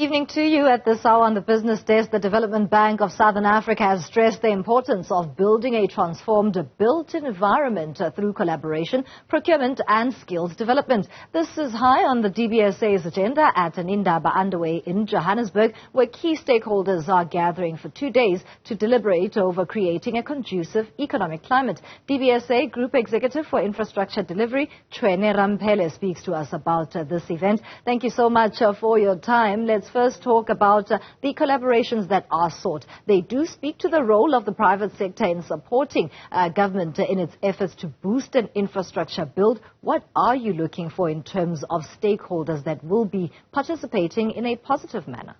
Evening to you. At this hour on the business desk, the Development Bank of Southern Africa has stressed the importance of building a transformed built environment through collaboration, procurement and skills development. This is high on the DBSA's agenda at an indaba underway in Johannesburg, where key stakeholders are gathering for 2 days to deliberate over creating a conducive economic climate. DBSA Group Executive for Infrastructure Delivery, Chuene Ramphele, speaks to us about this event. Thank you so much for your time. Let's first talk about the collaborations that are sought. They do speak to the role of the private sector in supporting government in its efforts to boost an infrastructure build. What are you looking for in terms of stakeholders that will be participating in a positive manner?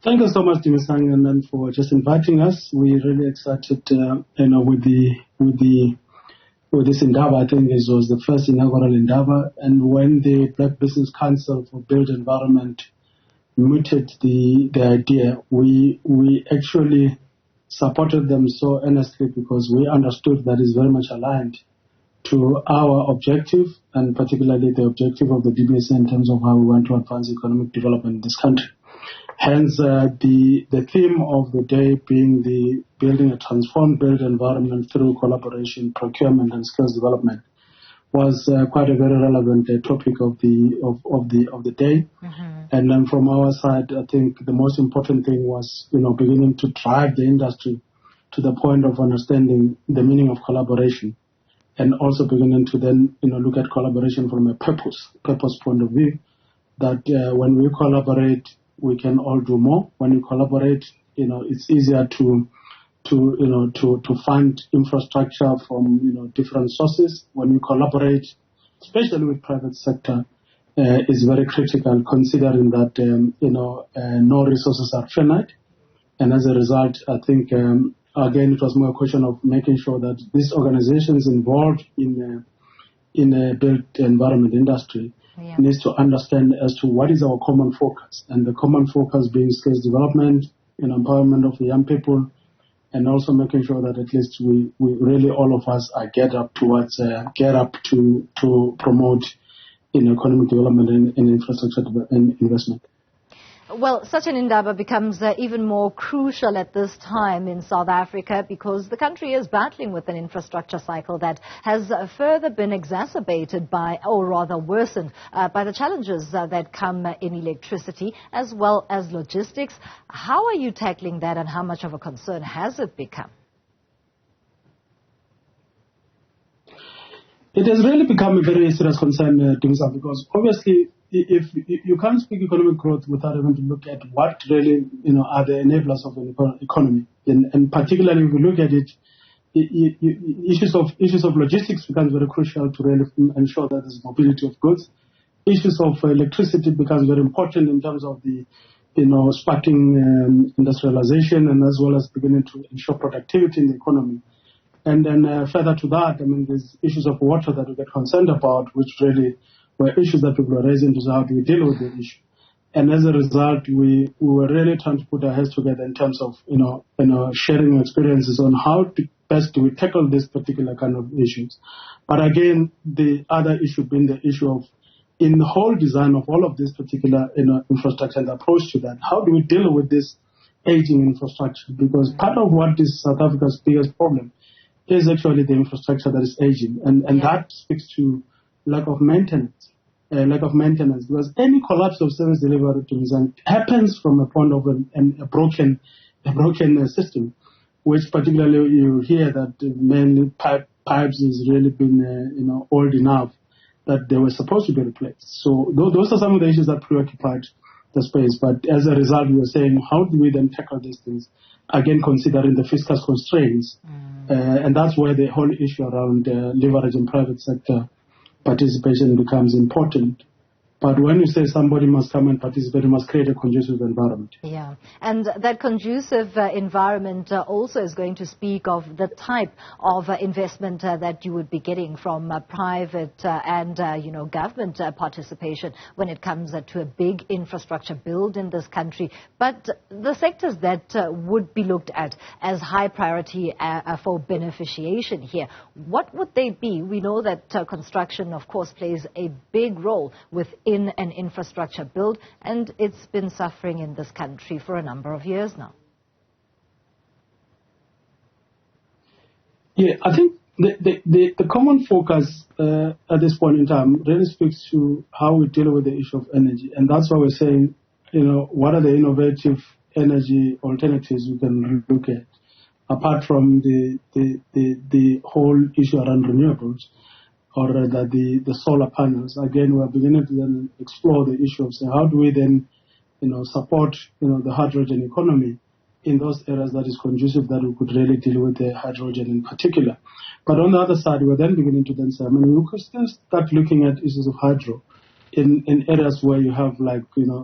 Thank you so much, Dimisang, and then for just inviting us. We're really excited, with this indaba. I think this was the first inaugural indaba, and when the Black Business Council for Built Environment mooted the idea, we actually supported them so earnestly because we understood that it's very much aligned to our objective, and particularly the objective of the DBSA in terms of how we want to advance economic development in this country. Hence, the theme of the day being the building a transformed built environment through collaboration, procurement, and skills development was quite a very relevant topic of the day. Mm-hmm. And then from our side, I think the most important thing was, beginning to drive the industry to the point of understanding the meaning of collaboration, and also beginning to then, look at collaboration from a purpose point of view. That when we collaborate, we can all do more. When we collaborate, it's easier to fund infrastructure from, different sources. When we collaborate, especially with private sector, is very critical, considering that, no resources are finite. And as a result, I think, again, it was more a question of making sure that these organizations involved in a built environment industry needs to understand as to what is our common focus, and the common focus being skills development and empowerment of the young people, and also making sure that at least we really all of us are get up to promote economic development and infrastructure and investment. Well, such an indaba becomes even more crucial at this time in South Africa because the country is battling with an infrastructure cycle that has further been exacerbated by, or rather worsened, by the challenges that come in electricity as well as logistics. How are you tackling that, and how much of a concern has it become? It has really become a very serious concern, Dimsa, because obviously if you can't speak economic growth without having to look at what really, are the enablers of an economy. And particularly if you look at it, issues of logistics becomes very crucial to really ensure that there's mobility of goods. Issues of electricity becomes very important in terms of the, sparking industrialization, and as well as beginning to ensure productivity in the economy. And then further to that, there's issues of water that we get concerned about, which really were issues that people are raising to say, how do we deal with the issue? And as a result, we were really trying to put our heads together in terms of, sharing experiences on how best do we tackle this particular kind of issues. But again, the other issue being the issue of, in the whole design of all of this particular, infrastructure and approach to that, how do we deal with this aging infrastructure? Because part of what is South Africa's biggest problem is actually the infrastructure that is aging, and that speaks to lack of maintenance, because any collapse of service delivery to design happens from a point of a broken system, which particularly you hear that mainly pipes has really been old enough that they were supposed to be replaced. So those are some of the issues that preoccupied the space. But as a result, we were saying, how do we then tackle these things? Again, considering the fiscal constraints. And that's where the whole issue around leveraging private sector participation becomes important. But when you say somebody must come and participate, you must create a conducive environment. Yeah, and that conducive environment also is going to speak of the type of investment that you would be getting from private and government participation when it comes to a big infrastructure build in this country. But the sectors that would be looked at as high priority for beneficiation here, what would they be? We know that construction, of course, plays a big role within an infrastructure build, and it's been suffering in this country for a number of years now. Yeah, I think the common focus at this point in time really speaks to how we deal with the issue of energy, and that's why we're saying, what are the innovative energy alternatives we can look at, apart from the whole issue around renewables, or rather the solar panels. Again, we're beginning to then explore the issue of how do we then, support, the hydrogen economy in those areas that is conducive, that we could really deal with the hydrogen in particular. But on the other side, we're then beginning to then say, we could still start looking at issues of hydro in areas where you have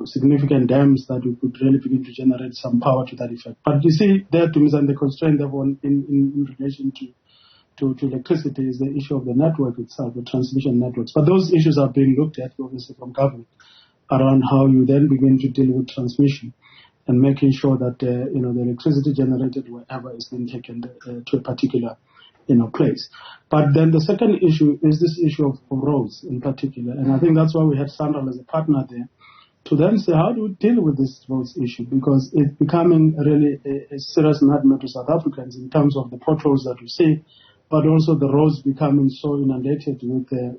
significant dams that we could really begin to generate some power to that effect. But you see, there to me, and the constraint there in relation to electricity is the issue of the network itself, the transmission networks. But those issues are being looked at, obviously, from government around how you then begin to deal with transmission and making sure that, the electricity generated wherever is being taken to a particular, place. But then the second issue is this issue of roads in particular. And I think that's why we had Sandal as a partner there to then say, how do we deal with this roads issue? Because it's becoming really a serious nightmare to South Africans in terms of the potholes that we see, but also the roads becoming so inundated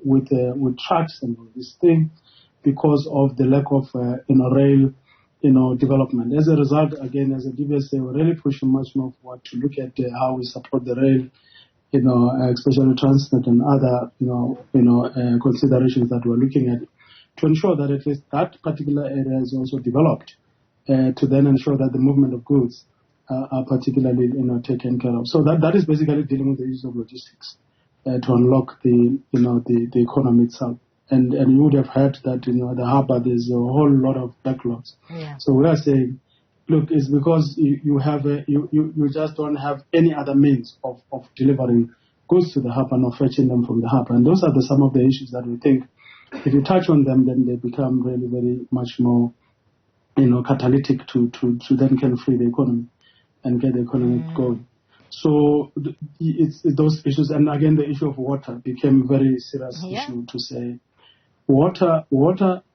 with trucks and all this thing because of the lack of rail development. As a result, again, as a DBSA, we're really pushing much more forward to look at how we support the rail, especially Transnet and other considerations that we're looking at to ensure that at least that particular area is also developed to then ensure that the movement of goods are particularly taken care of. So that is basically dealing with the issue of logistics to unlock the economy itself. And you would have heard that the harbour there's a whole lot of backlogs. Yeah. So we are saying, look, it's because you just don't have any other means of delivering goods to the harbour nor fetching them from the harbour. And those are some of the issues that we think if you touch on them, then they become really very much more catalytic to then can free the economy and get the economy going. So it's those issues, and again the issue of water became a very serious issue to say. Water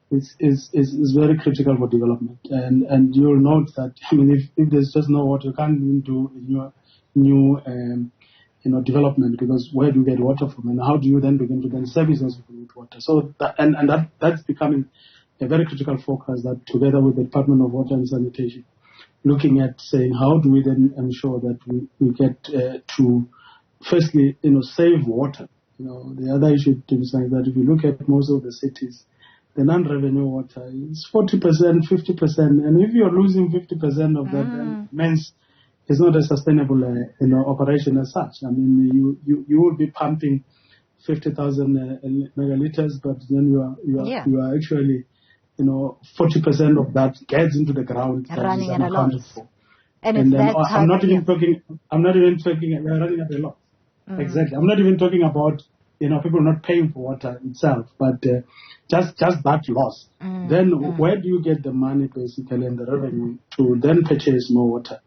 is very critical for development, and you'll note that if there's just no water, you can't even do new development, because where do you get water from, and how do you then begin to then service those people with water? So that's becoming a very critical focus, that together with the Department of Water and Sanitation, looking at saying how do we then ensure that we get to firstly save water. The other issue is that if you look at most of the cities, the non-revenue water is 40%, 50%, and if you're losing 50% of that, then means it's not a sustainable operation as such. I mean, you will be pumping 50,000 megaliters, but then you are actually 40% of that gets into the ground running at a loss. And I'm not even talking. We're running at a loss. Exactly. I'm not even talking about people not paying for water itself, but just that loss. Then where do you get the money basically and the revenue to then purchase more water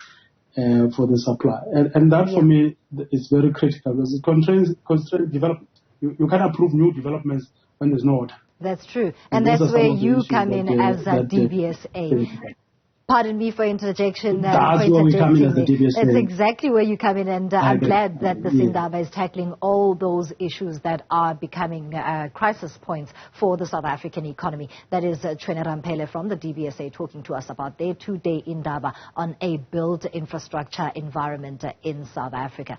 for the supply? And that for me is very critical, because it constrains development. You can't approve new developments when there's no water. That's true. And that's where you come in as a DBSA. Pardon me for interjection. That's where we come in as the DBSA. That's exactly where you come in, and I'm glad that the indaba is tackling all those issues that are becoming crisis points for the South African economy. That is Chuene Ramphele from the DBSA talking to us about their two-day indaba on a built infrastructure environment in South Africa.